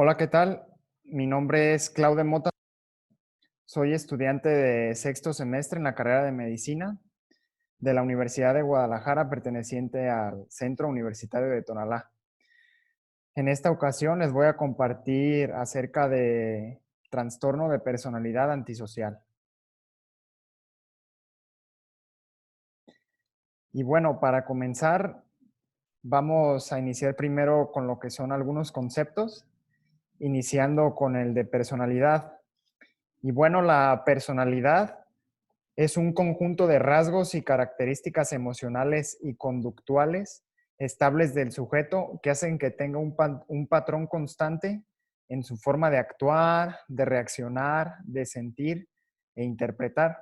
Hola, ¿qué tal? Mi nombre es Claude Mota. Soy estudiante de sexto semestre en la carrera de medicina de la Universidad de Guadalajara, perteneciente al Centro Universitario de Tonalá. En esta ocasión les voy a compartir acerca de trastorno de personalidad antisocial. Y bueno, para comenzar, vamos a iniciar primero con lo que son algunos conceptos, iniciando con el de personalidad. Y bueno, la personalidad es un conjunto de rasgos y características emocionales y conductuales estables del sujeto que hacen que tenga un patrón constante en su forma de actuar, de reaccionar, de sentir e interpretar.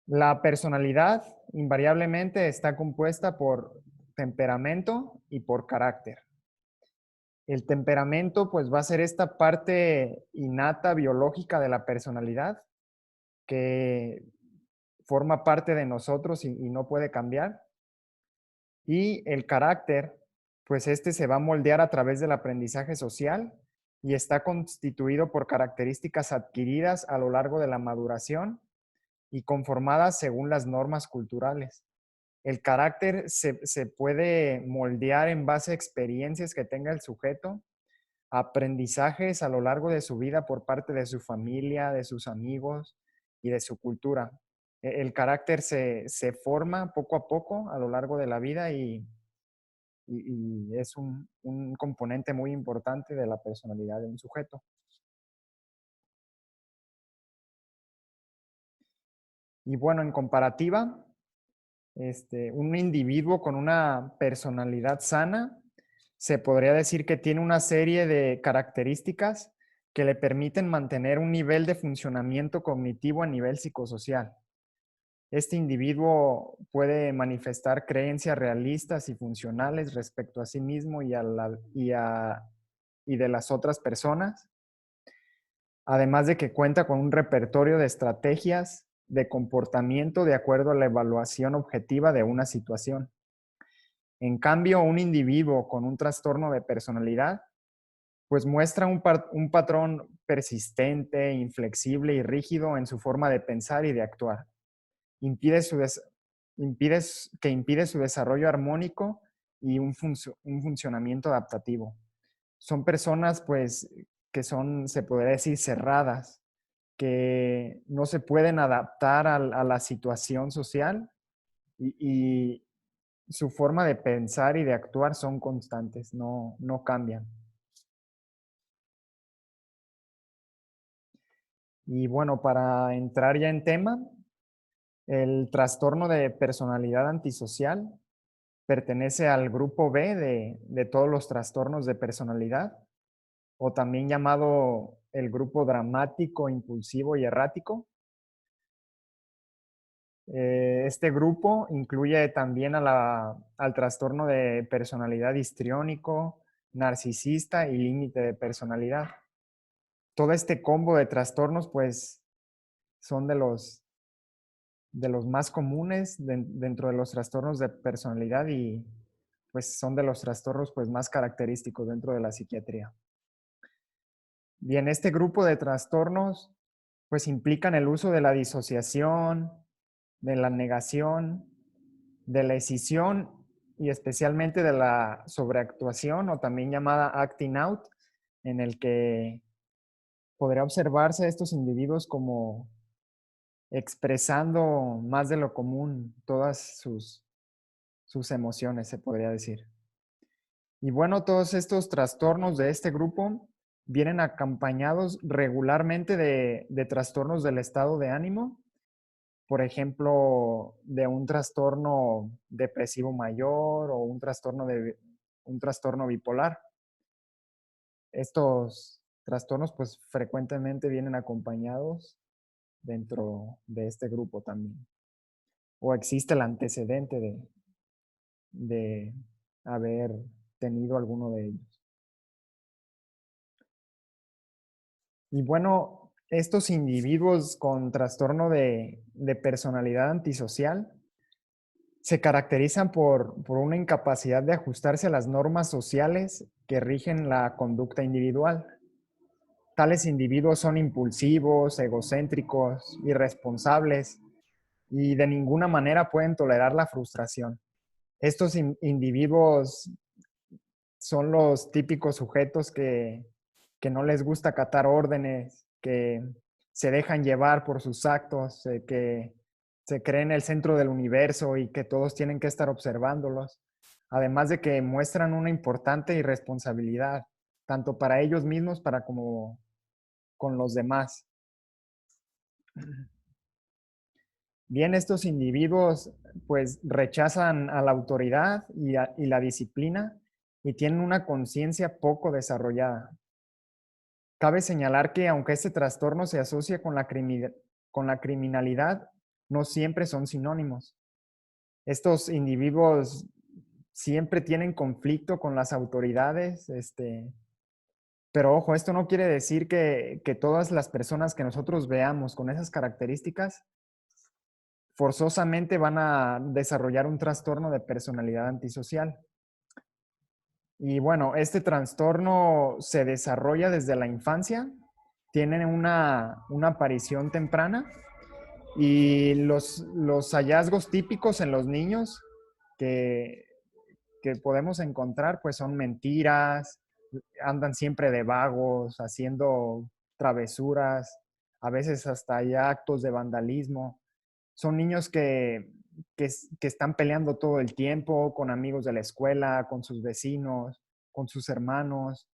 La personalidad invariablemente está compuesta por temperamento y por carácter. El temperamento pues va a ser esta parte innata biológica de la personalidad que forma parte de nosotros y no puede cambiar. Y el carácter, pues este se va a moldear a través del aprendizaje social y está constituido por características adquiridas a lo largo de la maduración y conformadas según las normas culturales. El carácter se puede moldear en base a experiencias que tenga el sujeto, aprendizajes a lo largo de su vida por parte de su familia, de sus amigos y de su cultura. El carácter se forma poco a poco a lo largo de la vida y es un componente muy importante de la personalidad de un sujeto. Y bueno, en comparativa, un individuo con una personalidad sana se podría decir que tiene una serie de características que le permiten mantener un nivel de funcionamiento cognitivo a nivel psicosocial. Este individuo puede manifestar creencias realistas y funcionales respecto a sí mismo y de las otras personas, además de que cuenta con un repertorio de estrategias de comportamiento de acuerdo a la evaluación objetiva de una situación. En cambio, un individuo con un trastorno de personalidad, pues muestra un patrón persistente, inflexible y rígido en su forma de pensar y de actuar. Impide su des- impide su desarrollo armónico y un funcionamiento adaptativo. Son personas, pues, que son, se podría decir, cerradas, que no se pueden adaptar a la situación social y su forma de pensar y de actuar son constantes, no cambian. Y bueno, para entrar ya en tema, el trastorno de personalidad antisocial pertenece al grupo B de todos los trastornos de personalidad, o también llamado el grupo dramático, impulsivo y errático. Este grupo incluye también al trastorno de personalidad histriónico, narcisista y límite de personalidad. Todo este combo de trastornos, pues, son de los más comunes dentro de los trastornos de personalidad y pues son de los trastornos pues más característicos dentro de la psiquiatría. Bien, este grupo de trastornos pues implican el uso de la disociación, de la negación, de la escisión y especialmente de la sobreactuación o también llamada acting out, en el que podría observarse a estos individuos como expresando más de lo común todas sus emociones, se podría decir. Y bueno, todos estos trastornos de este grupo vienen acompañados regularmente de trastornos del estado de ánimo, por ejemplo, de un trastorno depresivo mayor o un trastorno bipolar. Estos trastornos pues frecuentemente vienen acompañados dentro de este grupo también. O existe el antecedente de haber tenido alguno de ellos. Y bueno, estos individuos con trastorno de personalidad antisocial Se caracterizan por una incapacidad de ajustarse a las normas sociales que rigen la conducta individual. Tales individuos son impulsivos, egocéntricos, irresponsables y de ninguna manera pueden tolerar la frustración. Estos individuos son los típicos sujetos que no les gusta acatar órdenes, que se dejan llevar por sus actos, que se creen el centro del universo y que todos tienen que estar observándolos. Además de que muestran una importante irresponsabilidad, tanto para ellos mismos para como con los demás. Bien, estos individuos pues rechazan a la autoridad y la disciplina y tienen una conciencia poco desarrollada. Cabe señalar que aunque este trastorno se asocia con la criminalidad, no siempre son sinónimos. Estos individuos siempre tienen conflicto con las autoridades, pero ojo, esto no quiere decir que todas las personas que nosotros veamos con esas características forzosamente van a desarrollar un trastorno de personalidad antisocial. Y bueno, este trastorno se desarrolla desde la infancia, tienen una aparición temprana y los hallazgos típicos en los niños que, que podemos encontrar pues son mentiras, andan siempre de vagos, haciendo travesuras, a veces hasta ya actos de vandalismo. Son niños que están peleando todo el tiempo con amigos de la escuela, con sus vecinos, con sus hermanos.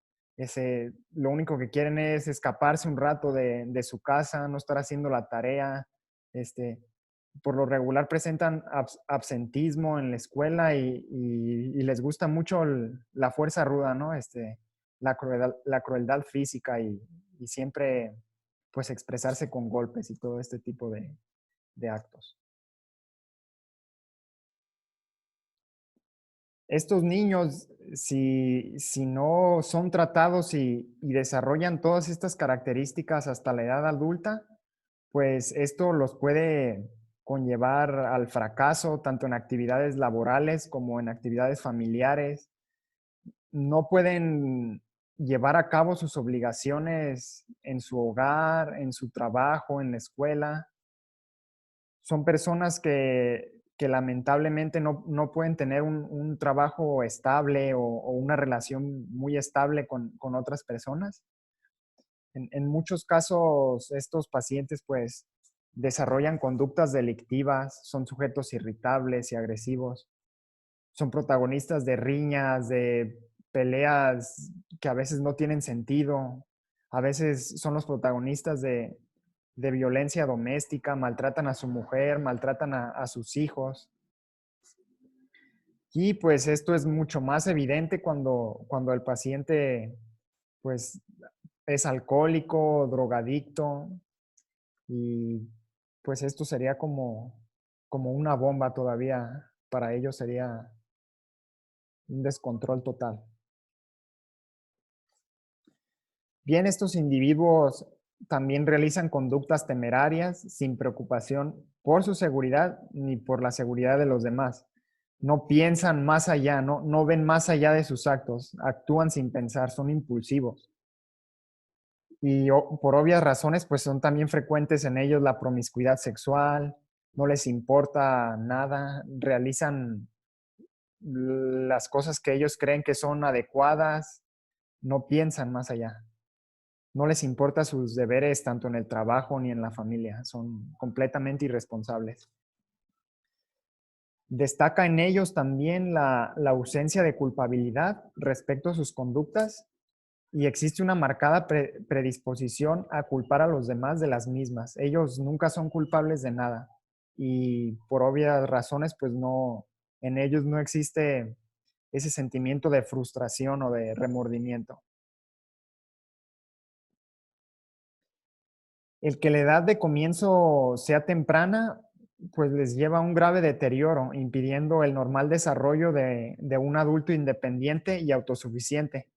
Lo único que quieren es escaparse un rato de su casa, no estar haciendo la tarea. Este, por lo regular presentan absentismo en la escuela y les gusta mucho la fuerza ruda, ¿no? La crueldad física y siempre pues expresarse con golpes y todo este tipo de actos. Estos niños, si no son tratados y desarrollan todas estas características hasta la edad adulta, pues esto los puede conllevar al fracaso, tanto en actividades laborales como en actividades familiares. No pueden llevar a cabo sus obligaciones en su hogar, en su trabajo, en la escuela. Son personas que lamentablemente no pueden tener un trabajo estable o una relación muy estable con otras personas. En muchos casos, estos pacientes pues desarrollan conductas delictivas, son sujetos irritables y agresivos, son protagonistas de riñas, de peleas que a veces no tienen sentido, a veces son los protagonistas de violencia doméstica, maltratan a su mujer, maltratan a sus hijos. Y pues esto es mucho más evidente cuando el paciente pues es alcohólico, drogadicto, y pues esto sería como una bomba todavía, para ellos sería un descontrol total. Bien, estos individuos también realizan conductas temerarias sin preocupación por su seguridad ni por la seguridad de los demás. No piensan más allá, no ven más allá de sus actos, actúan sin pensar, son impulsivos. Y por obvias razones, pues son también frecuentes en ellos la promiscuidad sexual, no les importa nada, realizan las cosas que ellos creen que son adecuadas, no piensan más allá. No les importa sus deberes tanto en el trabajo ni en la familia, son completamente irresponsables. Destaca en ellos también la ausencia de culpabilidad respecto a sus conductas y existe una marcada predisposición a culpar a los demás de las mismas. Ellos nunca son culpables de nada y por obvias razones, pues no, en ellos no existe ese sentimiento de frustración o de remordimiento. El que la edad de comienzo sea temprana, pues les lleva a un grave deterioro, impidiendo el normal desarrollo de un adulto independiente y autosuficiente,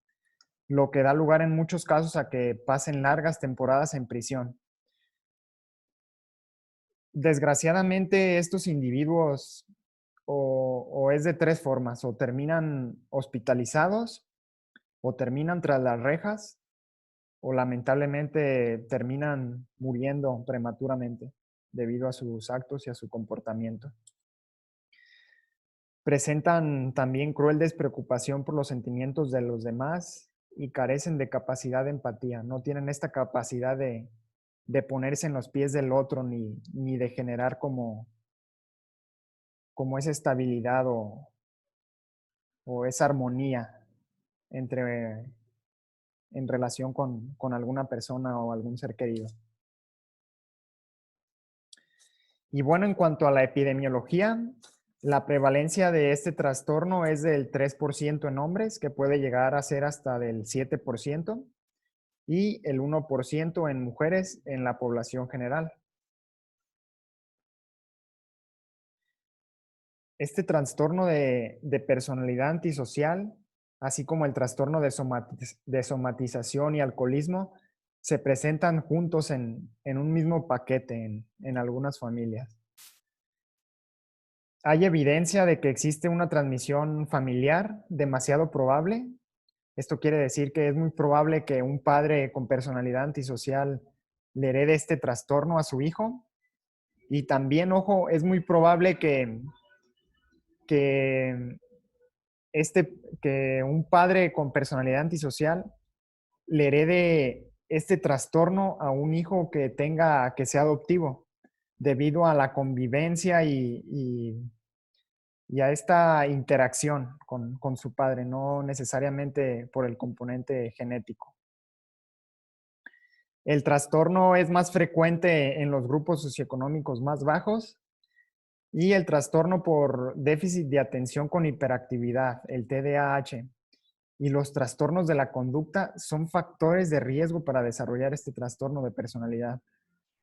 lo que da lugar en muchos casos a que pasen largas temporadas en prisión. Desgraciadamente, estos individuos o es de tres formas, o terminan hospitalizados, o terminan tras las rejas, o lamentablemente terminan muriendo prematuramente debido a sus actos y a su comportamiento. Presentan también cruel despreocupación por los sentimientos de los demás y carecen de capacidad de empatía. No tienen esta capacidad de ponerse en los pies del otro ni de generar como esa estabilidad o esa armonía entre, en relación con alguna persona o algún ser querido. Y bueno, en cuanto a la epidemiología, la prevalencia de este trastorno es del 3% en hombres, que puede llegar a ser hasta del 7%, y el 1% en mujeres en la población general. Este trastorno de personalidad antisocial, así como el trastorno de somatización y alcoholismo, se presentan juntos en un mismo paquete en algunas familias. Hay evidencia de que existe una transmisión familiar demasiado probable. Esto quiere decir que es muy probable que un padre con personalidad antisocial le herede este trastorno a su hijo. Y también, ojo, es muy probable que, que un padre con personalidad antisocial le herede este trastorno a un hijo que sea adoptivo, debido a la convivencia y a esta interacción con su padre, no necesariamente por el componente genético. El trastorno es más frecuente en los grupos socioeconómicos más bajos y el trastorno por déficit de atención con hiperactividad, el TDAH, y los trastornos de la conducta son factores de riesgo para desarrollar este trastorno de personalidad.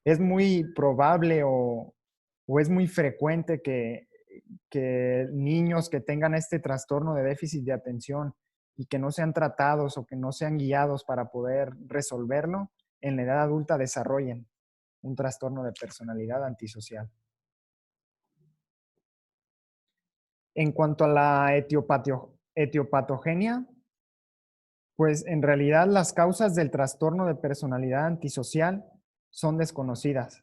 Es muy probable o es muy frecuente que niños que tengan este trastorno de déficit de atención y que no sean tratados o que no sean guiados para poder resolverlo, en la edad adulta desarrollen un trastorno de personalidad antisocial. En cuanto a la etiopatogenia, pues en realidad las causas del trastorno de personalidad antisocial son desconocidas,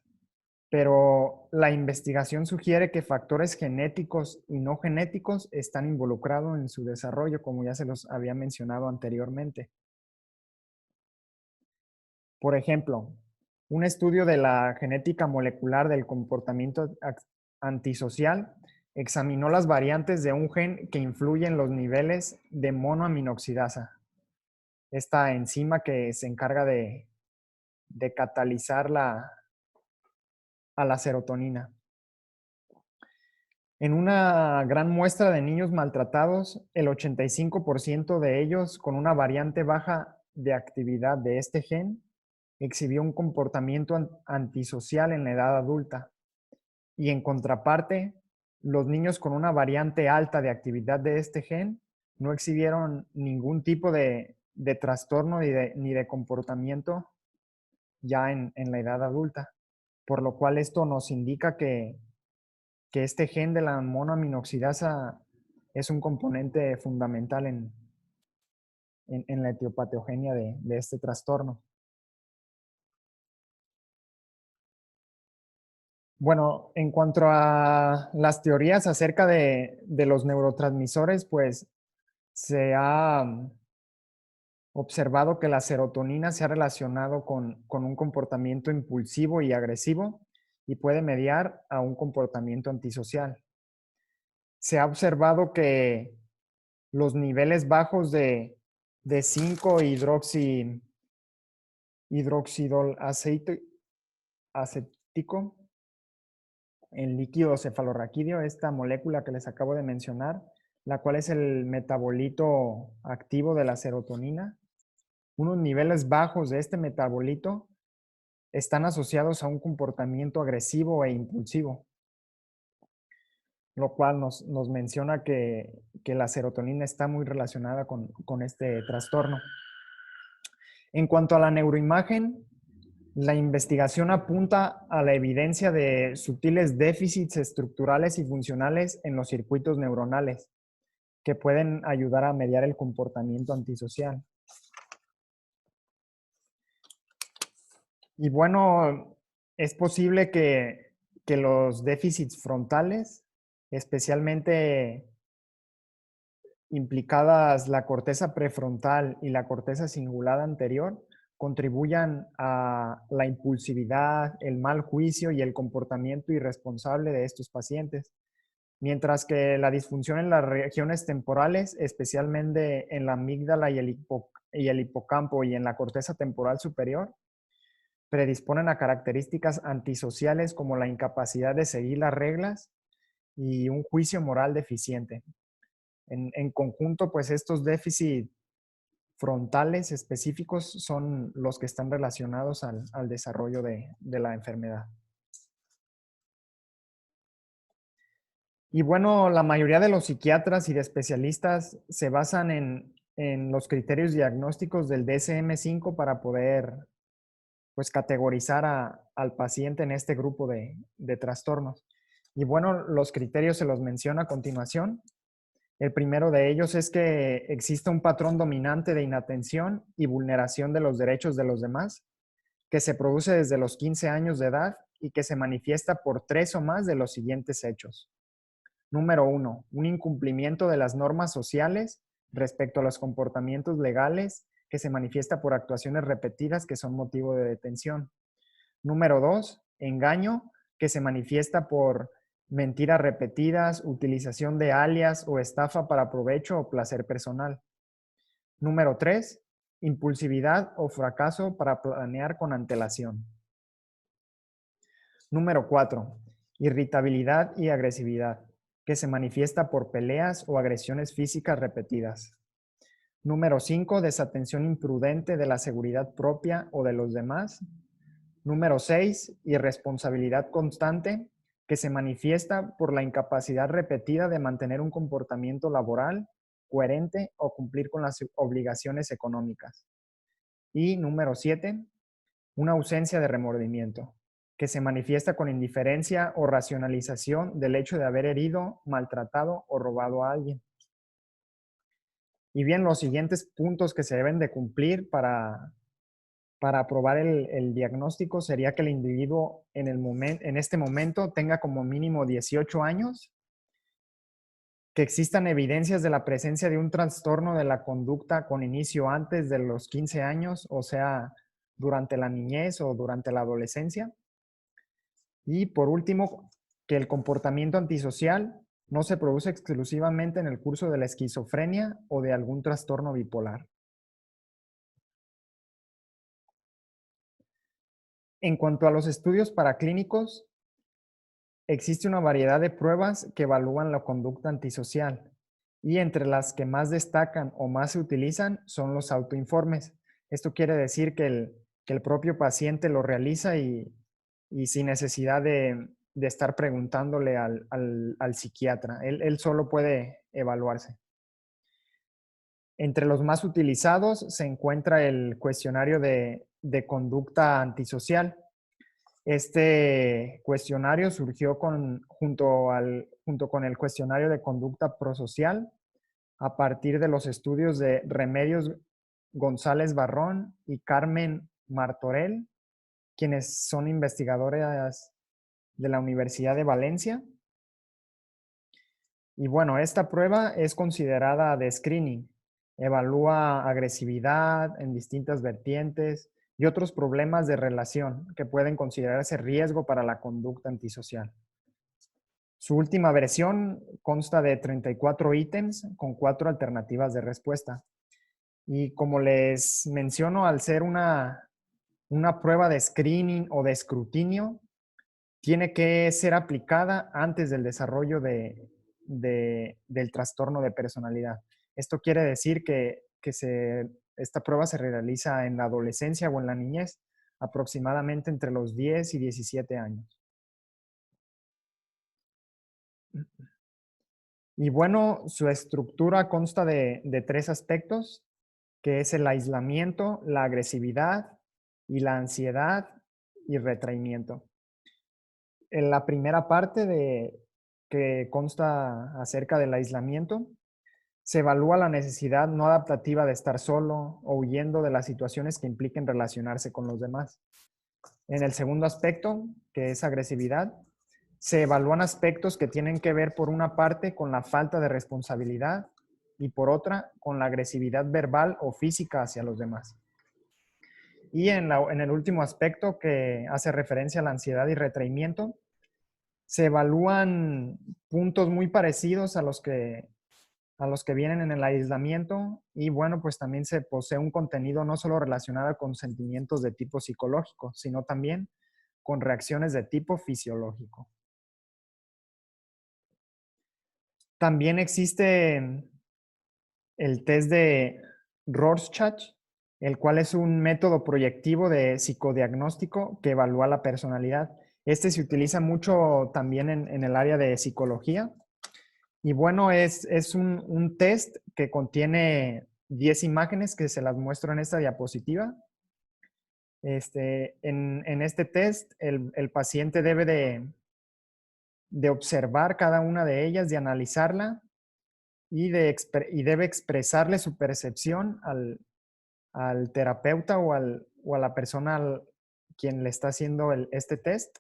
pero la investigación sugiere que factores genéticos y no genéticos están involucrados en su desarrollo, como ya se los había mencionado anteriormente. Por ejemplo, un estudio de la genética molecular del comportamiento antisocial examinó las variantes de un gen que influye en los niveles de monoaminoxidasa, esta enzima que se encarga de catalizar a la serotonina. En una gran muestra de niños maltratados, el 85% de ellos con una variante baja de actividad de este gen exhibió un comportamiento antisocial en la edad adulta. Y en contraparte, los niños con una variante alta de actividad de este gen no exhibieron ningún tipo de trastorno ni de comportamiento ya en la edad adulta. Por lo cual esto nos indica que este gen de la monoaminoxidasa es un componente fundamental en la etiopatogenia de este trastorno. Bueno, en cuanto a las teorías acerca de los neurotransmisores, pues se ha observado que la serotonina se ha relacionado con un comportamiento impulsivo y agresivo y puede mediar a un comportamiento antisocial. Se ha observado que los niveles bajos de 5-hidroxidol acético en líquido cefalorraquídeo, esta molécula que les acabo de mencionar, la cual es el metabolito activo de la serotonina. Unos niveles bajos de este metabolito están asociados a un comportamiento agresivo e impulsivo, lo cual nos menciona que la serotonina está muy relacionada con este trastorno. En cuanto a la neuroimagen, La investigación apunta a la evidencia de sutiles déficits estructurales y funcionales en los circuitos neuronales que pueden ayudar a mediar el comportamiento antisocial. Y bueno, es posible que los déficits frontales, especialmente implicadas la corteza prefrontal y la corteza cingulada anterior, contribuyan a la impulsividad, el mal juicio y el comportamiento irresponsable de estos pacientes, mientras que la disfunción en las regiones temporales, especialmente en la amígdala y el hipocampo y en la corteza temporal superior, predisponen a características antisociales como la incapacidad de seguir las reglas y un juicio moral deficiente. En conjunto, pues estos déficits frontales específicos son los que están relacionados al desarrollo de la enfermedad. Y bueno, la mayoría de los psiquiatras y de especialistas se basan en los criterios diagnósticos del DSM-5 para poder pues categorizar al paciente en este grupo de trastornos. Y bueno, los criterios se los menciono a continuación. El primero de ellos es que existe un patrón dominante de inatención y vulneración de los derechos de los demás, que se produce desde los 15 años de edad y que se manifiesta por 3 o más de los siguientes hechos. Número 1, un incumplimiento de las normas sociales respecto a los comportamientos legales que se manifiesta por actuaciones repetidas que son motivo de detención. Número 2, engaño que se manifiesta por mentiras repetidas, utilización de alias o estafa para provecho o placer personal. Número 3, impulsividad o fracaso para planear con antelación. Número 4, irritabilidad y agresividad, que se manifiesta por peleas o agresiones físicas repetidas. Número 5, desatención imprudente de la seguridad propia o de los demás. Número 6, irresponsabilidad constante, que se manifiesta por la incapacidad repetida de mantener un comportamiento laboral coherente o cumplir con las obligaciones económicas. Y número 7, una ausencia de remordimiento, que se manifiesta con indiferencia o racionalización del hecho de haber herido, maltratado o robado a alguien. Y bien, los siguientes puntos que se deben de cumplir para aprobar el diagnóstico sería que el individuo en este momento tenga como mínimo 18 años, que existan evidencias de la presencia de un trastorno de la conducta con inicio antes de los 15 años, o sea, durante la niñez o durante la adolescencia. Y por último, que el comportamiento antisocial no se produce exclusivamente en el curso de la esquizofrenia o de algún trastorno bipolar. En cuanto a los estudios paraclínicos, existe una variedad de pruebas que evalúan la conducta antisocial y entre las que más destacan o más se utilizan son los autoinformes. Esto quiere decir que el propio paciente lo realiza y sin necesidad de estar preguntándole al psiquiatra. Él solo puede evaluarse. Entre los más utilizados se encuentra el cuestionario de conducta antisocial. Este cuestionario surgió junto con el cuestionario de conducta prosocial a partir de los estudios de Remedios González Barrón y Carmen Martorell, quienes son investigadoras de la Universidad de Valencia. Y bueno, esta prueba es considerada de screening. Evalúa agresividad en distintas vertientes y otros problemas de relación que pueden considerarse riesgo para la conducta antisocial. Su última versión consta de 34 ítems con 4 alternativas de respuesta. Y como les menciono, al ser una prueba de screening o de escrutinio, tiene que ser aplicada antes del desarrollo del trastorno de personalidad. Esto quiere decir que esta prueba se realiza en la adolescencia o en la niñez, aproximadamente entre los 10 y 17 años. Y bueno, su estructura consta de 3 aspectos, que es el aislamiento, la agresividad y la ansiedad y retraimiento. En la primera parte que consta acerca del aislamiento, se evalúa la necesidad no adaptativa de estar solo o huyendo de las situaciones que impliquen relacionarse con los demás. En el segundo aspecto, que es agresividad, se evalúan aspectos que tienen que ver por una parte con la falta de responsabilidad y por otra con la agresividad verbal o física hacia los demás. Y en el último aspecto, que hace referencia a la ansiedad y retraimiento, se evalúan puntos muy parecidos a los que vienen en el aislamiento y bueno, pues también se posee un contenido no solo relacionado con sentimientos de tipo psicológico, sino también con reacciones de tipo fisiológico. También existe el test de Rorschach, el cual es un método proyectivo de psicodiagnóstico que evalúa la personalidad. Este se utiliza mucho también en el área de psicología. Y bueno, es un test que contiene 10 imágenes que se las muestro en esta diapositiva. En este test, el paciente debe de observar cada una de ellas, de analizarla y debe expresarle su percepción al terapeuta o a la persona quien le está haciendo este test.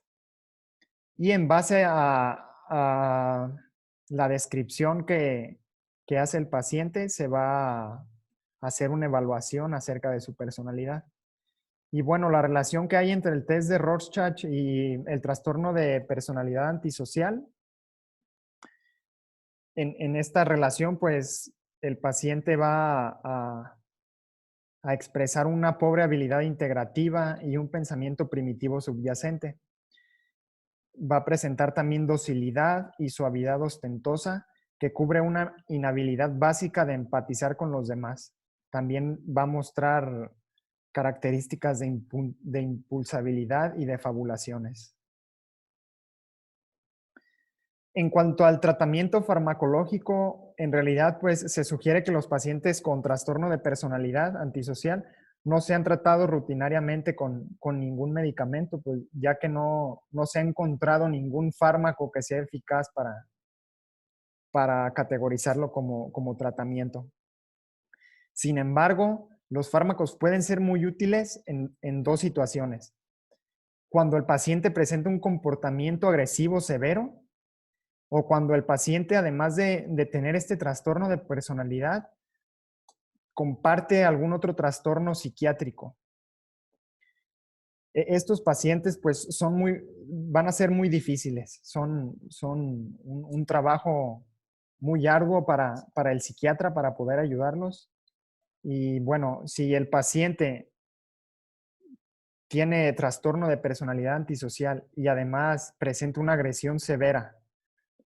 Y en base a la descripción que hace el paciente, se va a hacer una evaluación acerca de su personalidad. Y bueno, la relación que hay entre el test de Rorschach y el trastorno de personalidad antisocial, en esta relación, pues el paciente va a expresar una pobre habilidad integrativa y un pensamiento primitivo subyacente. Va a presentar también docilidad y suavidad ostentosa que cubre una inhabilidad básica de empatizar con los demás. También va a mostrar características de impulsabilidad y de fabulaciones. En cuanto al tratamiento farmacológico, en realidad pues se sugiere que los pacientes con trastorno de personalidad antisocial no sean tratados rutinariamente con ningún medicamento, pues ya que no se ha encontrado ningún fármaco que sea eficaz para categorizarlo como tratamiento. Sin embargo, los fármacos pueden ser muy útiles en dos situaciones. Cuando el paciente presenta un comportamiento agresivo severo, o cuando el paciente, además de tener este trastorno de personalidad, comparte algún otro trastorno psiquiátrico. Estos pacientes pues van a ser muy difíciles, son un trabajo muy arduo para el psiquiatra para poder ayudarlos. Y bueno, si el paciente tiene trastorno de personalidad antisocial y además presenta una agresión severa,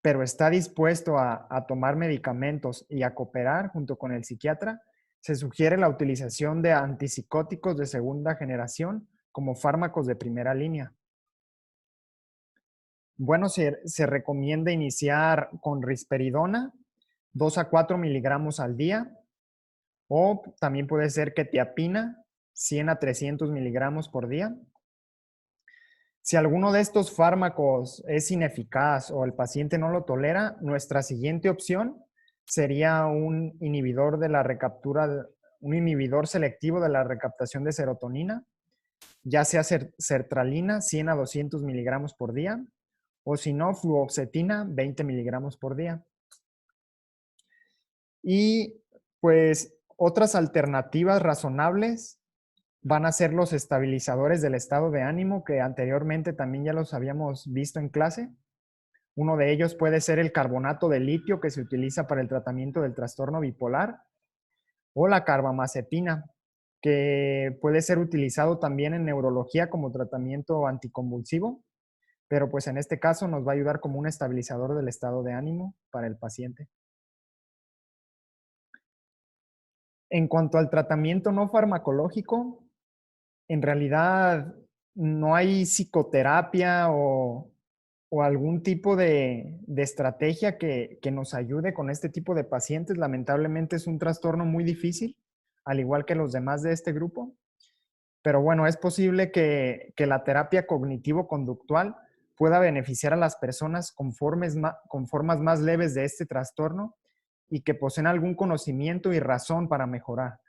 pero está dispuesto a tomar medicamentos y a cooperar junto con el psiquiatra, se sugiere la utilización de antipsicóticos de segunda generación como fármacos de primera línea. Bueno, se recomienda iniciar con risperidona, 2 a 4 miligramos al día, o también puede ser quetiapina, 100 a 300 miligramos por día. Si alguno de estos fármacos es ineficaz o el paciente no lo tolera, nuestra siguiente opción sería un inhibidor de la recaptura, un inhibidor selectivo de la recaptación de serotonina, ya sea sertralina, 100 a 200 miligramos por día, o si no, fluoxetina, 20 miligramos por día. Y pues otras alternativas razonables van a ser los estabilizadores del estado de ánimo, que anteriormente también ya los habíamos visto en clase. Uno de ellos puede ser el carbonato de litio, que se utiliza para el tratamiento del trastorno bipolar, o la carbamazepina, que puede ser utilizado también en neurología como tratamiento anticonvulsivo, pero pues en este caso nos va a ayudar como un estabilizador del estado de ánimo para el paciente. En cuanto al tratamiento no farmacológico, en realidad no hay psicoterapia o algún tipo de estrategia que nos ayude con este tipo de pacientes. Lamentablemente es un trastorno muy difícil, al igual que los demás de este grupo. Pero bueno, es posible que la terapia cognitivo-conductual pueda beneficiar a las personas con formas más leves de este trastorno y que poseen algún conocimiento y razón para mejorar.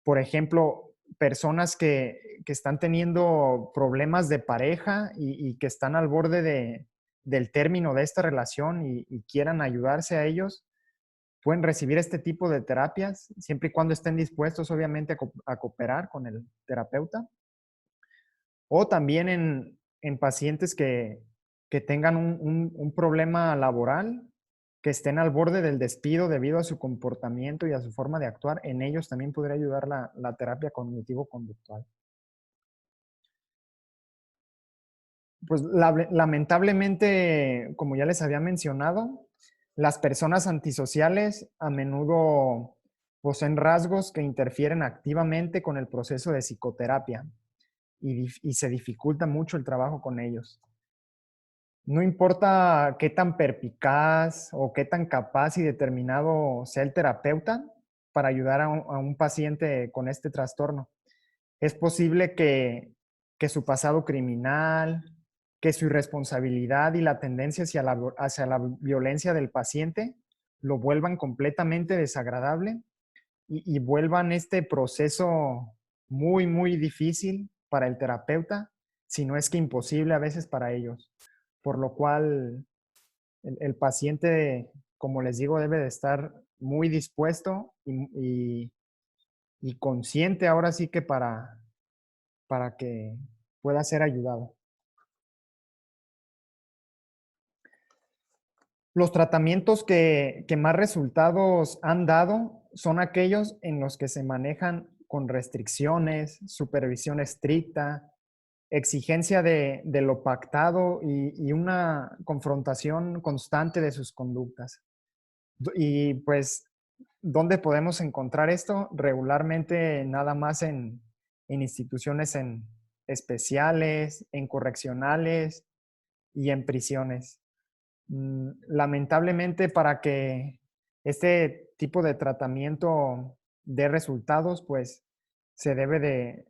Por ejemplo, personas que están teniendo problemas de pareja y que están al borde del término de esta relación y quieran ayudarse a ellos, pueden recibir este tipo de terapias, siempre y cuando estén dispuestos, obviamente, a cooperar con el terapeuta. O también en pacientes que tengan un problema laboral, que estén al borde del despido debido a su comportamiento y a su forma de actuar, en ellos también podría ayudar la terapia cognitivo-conductual. Pues lamentablemente, como ya les había mencionado, las personas antisociales a menudo poseen rasgos que interfieren activamente con el proceso de psicoterapia y se dificulta mucho el trabajo con ellos. No importa qué tan perspicaz o qué tan capaz y determinado sea el terapeuta para ayudar a un paciente con este trastorno. Es posible que su pasado criminal, que su irresponsabilidad y la tendencia hacia la violencia del paciente lo vuelvan completamente desagradable y vuelvan este proceso muy, muy difícil para el terapeuta, si no es que imposible a veces para ellos. Por lo cual el paciente, como les digo, debe de estar muy dispuesto y consciente ahora sí que para que pueda ser ayudado. Los tratamientos que más resultados han dado son aquellos en los que se manejan con restricciones, supervisión estricta, exigencia de lo pactado y una confrontación constante de sus conductas. Y pues, ¿dónde podemos encontrar esto? Regularmente nada más en instituciones especiales, en correccionales y en prisiones. Lamentablemente, para que este tipo de tratamiento dé resultados, pues se debe de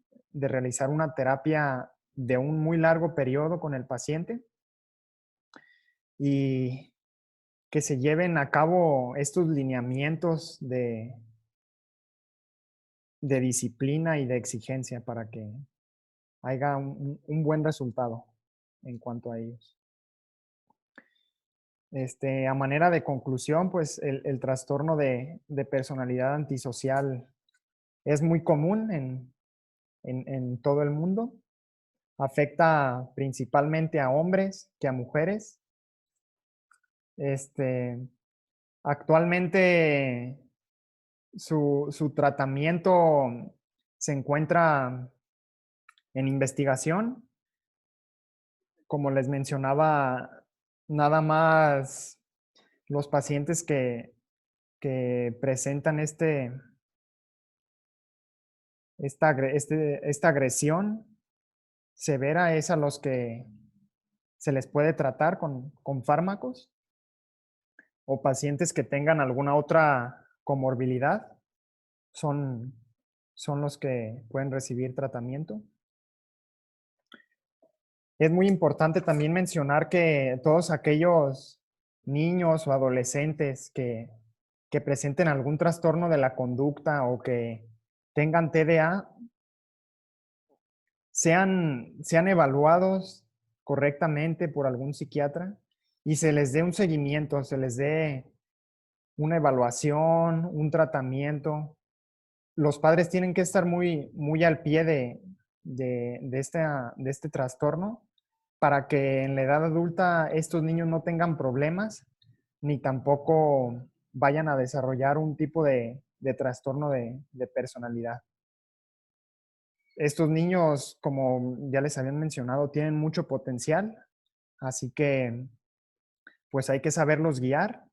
realizar una terapia de un muy largo periodo con el paciente y que se lleven a cabo estos lineamientos de disciplina y de exigencia para que haya un buen resultado en cuanto a ellos. A manera de conclusión, pues el trastorno de personalidad antisocial es muy común en todo el mundo. Afecta principalmente a hombres que a mujeres. Este, Actualmente su tratamiento se encuentra en investigación. Como les mencionaba, nada más los pacientes que presentan esta agresión severa es a los que se les puede tratar con fármacos o pacientes que tengan alguna otra comorbilidad son, son los que pueden recibir tratamiento. Es muy importante también mencionar que todos aquellos niños o adolescentes que presenten algún trastorno de la conducta o que tengan TDA sean evaluados correctamente por algún psiquiatra y se les dé un seguimiento, se les dé una evaluación, un tratamiento. Los padres tienen que estar muy, muy al pie de este trastorno para que en la edad adulta estos niños no tengan problemas ni tampoco vayan a desarrollar un tipo de trastorno de personalidad. Estos niños, como ya les habían mencionado, tienen mucho potencial, así que pues hay que saberlos guiar,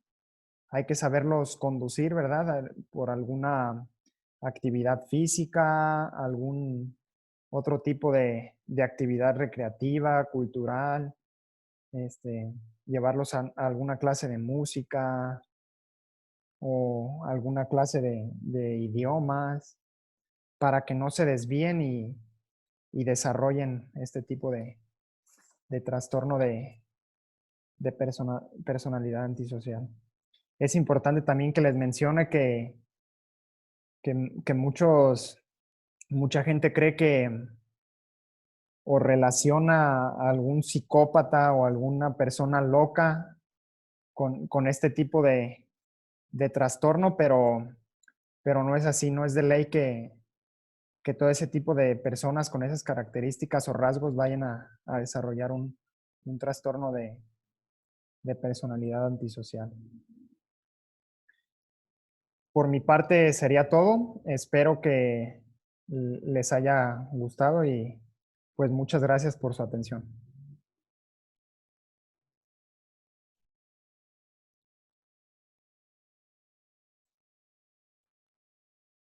hay que saberlos conducir, ¿verdad? Por alguna actividad física, algún otro tipo de actividad recreativa, cultural, llevarlos a alguna clase de música o alguna clase de idiomas para que no se desvíen y desarrollen este tipo de trastorno de personalidad antisocial. Es importante también que les mencione que mucha gente cree que o relaciona a algún psicópata o alguna persona loca con este tipo de trastorno, pero no es así, no es de ley que todo ese tipo de personas con esas características o rasgos vayan a desarrollar un trastorno de personalidad antisocial. Por mi parte sería todo. Espero que les haya gustado y pues muchas gracias por su atención.